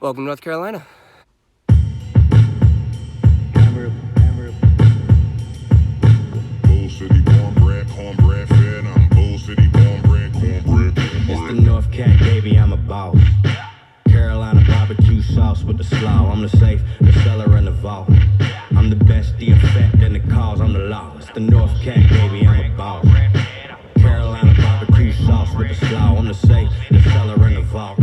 Welcome to North Carolina. Bull City cornbread fed. I'm Bull City cornbread. It's the North Cat, baby, I'm a boss. Carolina barbecue sauce with the slaw. I'm the safe, the cellar, and the vault. I'm the best, the effect, and the cause. I'm the law. It's the North Cat, baby, I'm a boss. Carolina barbecue sauce with the slaw. I'm the safe, the cellar, and the vault.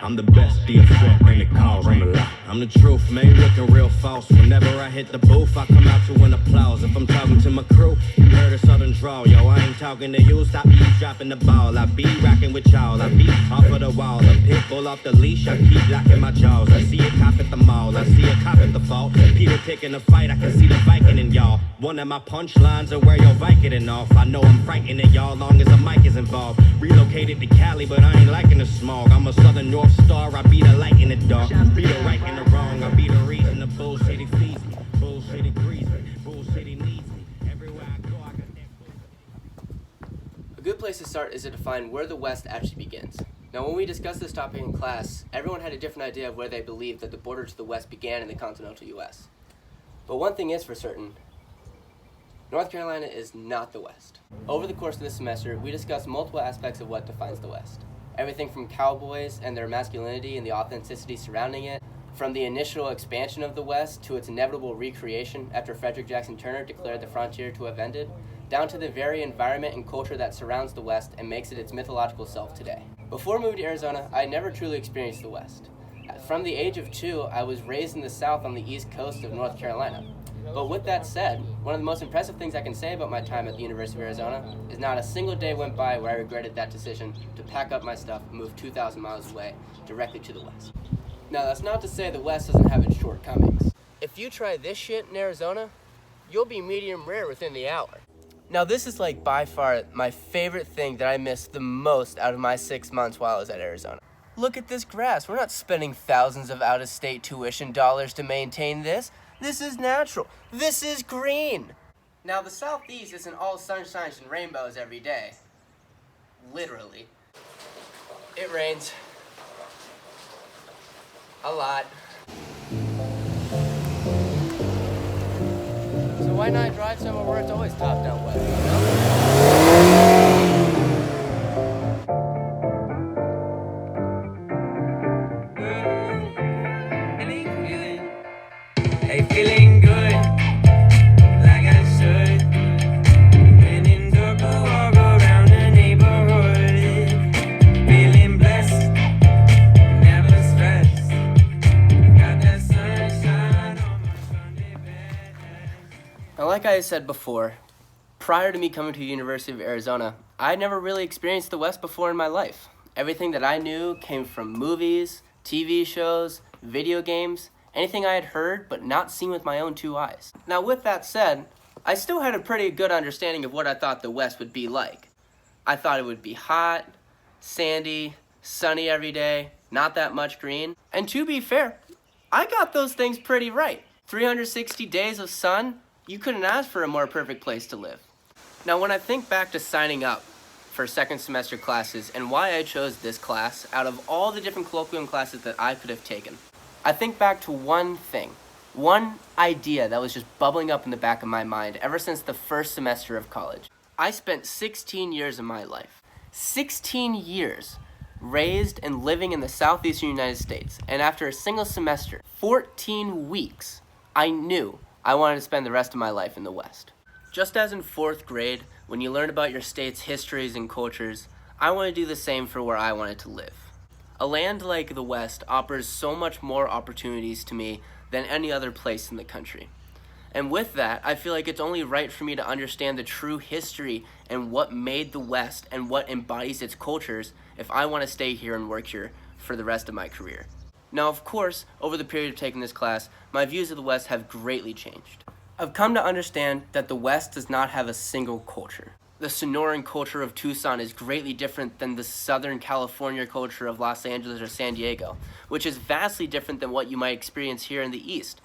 I'm the best, the effect, and the cause. I'm the law. I'm the truth, man, looking real false. Whenever I hit the booth, I come out to an applause. If I'm talking to my crew, you heard a southern drawl. Yo, I ain't talking to you, stop eavesdropping the ball. I be rocking with y'all, I be off of the wall. A pit bull off the leash, I keep locking my jaws. I see a cop at the mall, I see a cop at the fault. Peter picking a fight, I can see the Viking in y'all. One of my punchlines are where your Vicodin off. I know I'm frightening y'all long as a mic is involved. Relocated to Cali, but I ain't liking the smog. I'm a southern North Star, I be the light in the dark. Be the right and the wrong, I be the reason the Bull City feeds me. Bull City grease me, Bull City needs me. Everywhere I go, I got that. A good place to start is to define where the West actually begins. Now, when we discussed this topic in class, everyone had a different idea of where they believed that the border to the West began in the continental U.S. But one thing is for certain, North Carolina is not the West. Over the course of this semester, we discussed multiple aspects of what defines the West. Everything from cowboys and their masculinity and the authenticity surrounding it, from the initial expansion of the West to its inevitable recreation after Frederick Jackson Turner declared the frontier to have ended, down to the very environment and culture that surrounds the West and makes it its mythological self today. Before moving to Arizona, I never truly experienced the West. From the age of 2, I was raised in the South on the east coast of North Carolina. But with that said, one of the most impressive things I can say about my time at the University of Arizona is not a single day went by where I regretted that decision to pack up my stuff and move 2,000 miles away directly to the West. Now, that's not to say the West doesn't have its shortcomings. If you try this shit in Arizona, you'll be medium rare within the hour. Now, this is like by far my favorite thing that I missed the most out of my 6 months while I was at Arizona. Look at this grass. We're not spending thousands of out-of-state tuition dollars to maintain this. This is natural. This is green. Now, the Southeast isn't all sunshine and rainbows every day. Literally. It rains. A lot. So why not drive somewhere where it's always top-down weather, you Hey, feeling good, like I should. When in dark, I walk around the neighborhood. Feeling blessed, never stressed. Got that sunshine on my Sunday best. Now, like I said before, prior to me coming to the University of Arizona, I never really experienced the West before in my life. Everything that I knew came from movies, TV shows, video games, anything I had heard but not seen with my own 2 eyes. Now, with that said, I still had a pretty good understanding of what I thought the West would be like. I thought it would be hot, sandy, sunny every day, not that much green. And to be fair, I got those things pretty right. 360 days of sun, you couldn't ask for a more perfect place to live. Now, when I think back to signing up for second semester classes and why I chose this class out of all the different colloquium classes that I could have taken, I think back to one thing, one idea that was just bubbling up in the back of my mind ever since the first semester of college. I spent 16 years of my life, 16 years raised and living in the southeastern United States, and after a single semester, 14 weeks, I knew I wanted to spend the rest of my life in the West. Just as in 4th grade, when you learn about your state's histories and cultures, I want to do the same for where I wanted to live. A land like the West offers so much more opportunities to me than any other place in the country. And with that, I feel like it's only right for me to understand the true history and what made the West and what embodies its cultures if I want to stay here and work here for the rest of my career. Now, of course, over the period of taking this class, my views of the West have greatly changed. I've come to understand that the West does not have a single culture. The Sonoran culture of Tucson is greatly different than the Southern California culture of Los Angeles or San Diego, which is vastly different than what you might experience here in the East.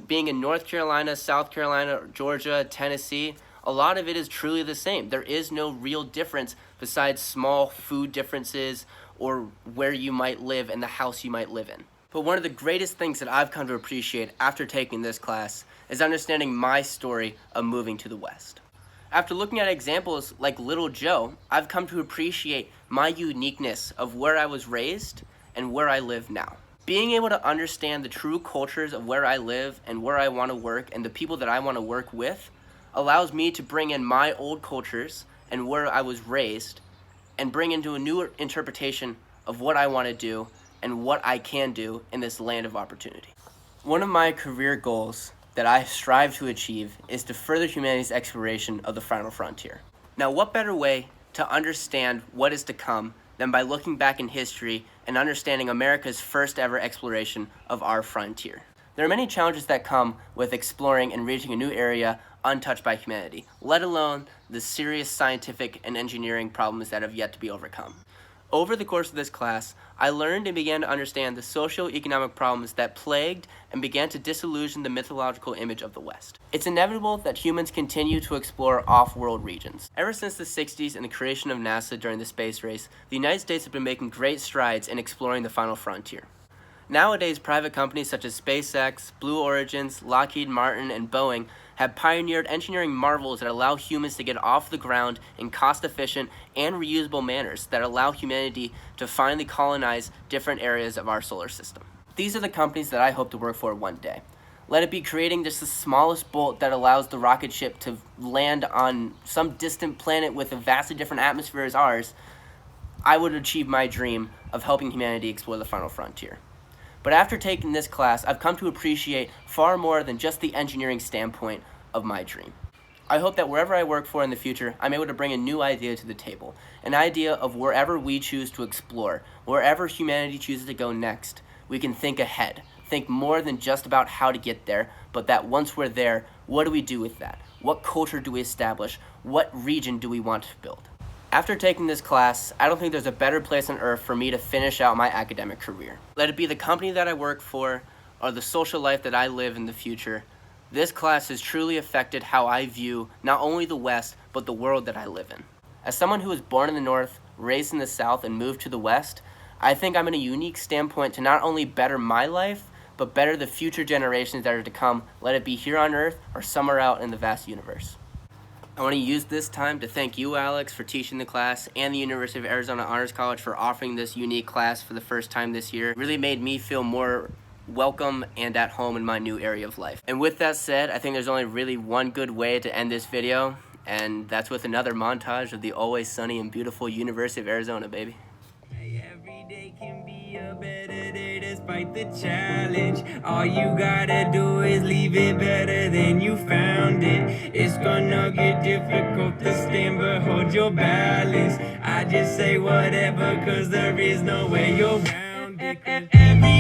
Being in North Carolina, South Carolina, Georgia, Tennessee, a lot of it is truly the same. There is no real difference besides small food differences or where you might live and the house you might live in. But one of the greatest things that I've come to appreciate after taking this class is understanding my story of moving to the West. After looking at examples like Little Joe, I've come to appreciate my uniqueness of where I was raised and where I live now. Being able to understand the true cultures of where I live and where I want to work and the people that I want to work with allows me to bring in my old cultures and where I was raised and bring into a new interpretation of what I want to do and what I can do in this land of opportunity. One of my career goals that I strive to achieve is to further humanity's exploration of the final frontier. Now, what better way to understand what is to come than by looking back in history and understanding America's first ever exploration of our frontier? There are many challenges that come with exploring and reaching a new area untouched by humanity, let alone the serious scientific and engineering problems that have yet to be overcome. Over the course of this class, I learned and began to understand the socio-economic problems that plagued and began to disillusion the mythological image of the West. It's inevitable that humans continue to explore off-world regions. Ever since the 60s and the creation of NASA during the space race, the United States have been making great strides in exploring the final frontier. Nowadays, private companies such as SpaceX, Blue Origins, Lockheed Martin, and Boeing have pioneered engineering marvels that allow humans to get off the ground in cost-efficient and reusable manners that allow humanity to finally colonize different areas of our solar system. These are the companies that I hope to work for one day. Let it be creating just the smallest bolt that allows the rocket ship to land on some distant planet with a vastly different atmosphere as ours. I would achieve my dream of helping humanity explore the final frontier. But after taking this class, I've come to appreciate far more than just the engineering standpoint of my dream. I hope that wherever I work for in the future, I'm able to bring a new idea to the table, an idea of wherever we choose to explore, wherever humanity chooses to go next, we can think ahead, think more than just about how to get there, but that once we're there, what do we do with that? What culture do we establish? What region do we want to build? After taking this class, I don't think there's a better place on earth for me to finish out my academic career. Let it be the company that I work for or the social life that I live in the future. This class has truly affected how I view not only the West, but the world that I live in. As someone who was born in the North, raised in the South, and moved to the West, I think I'm in a unique standpoint to not only better my life, but better the future generations that are to come, let it be here on Earth or somewhere out in the vast universe. I want to use this time to thank you, Alex, for teaching the class, and the University of Arizona Honors College for offering this unique class for the first time this year. It really made me feel more welcome and at home in my new area of life. And with that said, I think there's only really one good way to end this video, and that's with another montage of the always sunny and beautiful University of Arizona, baby. Every day can be a better day despite the challenge. All you gotta do is leave it better than you found it. It's gonna get difficult to stand, but hold your balance. I just say whatever, cause there is no way you're around it. Every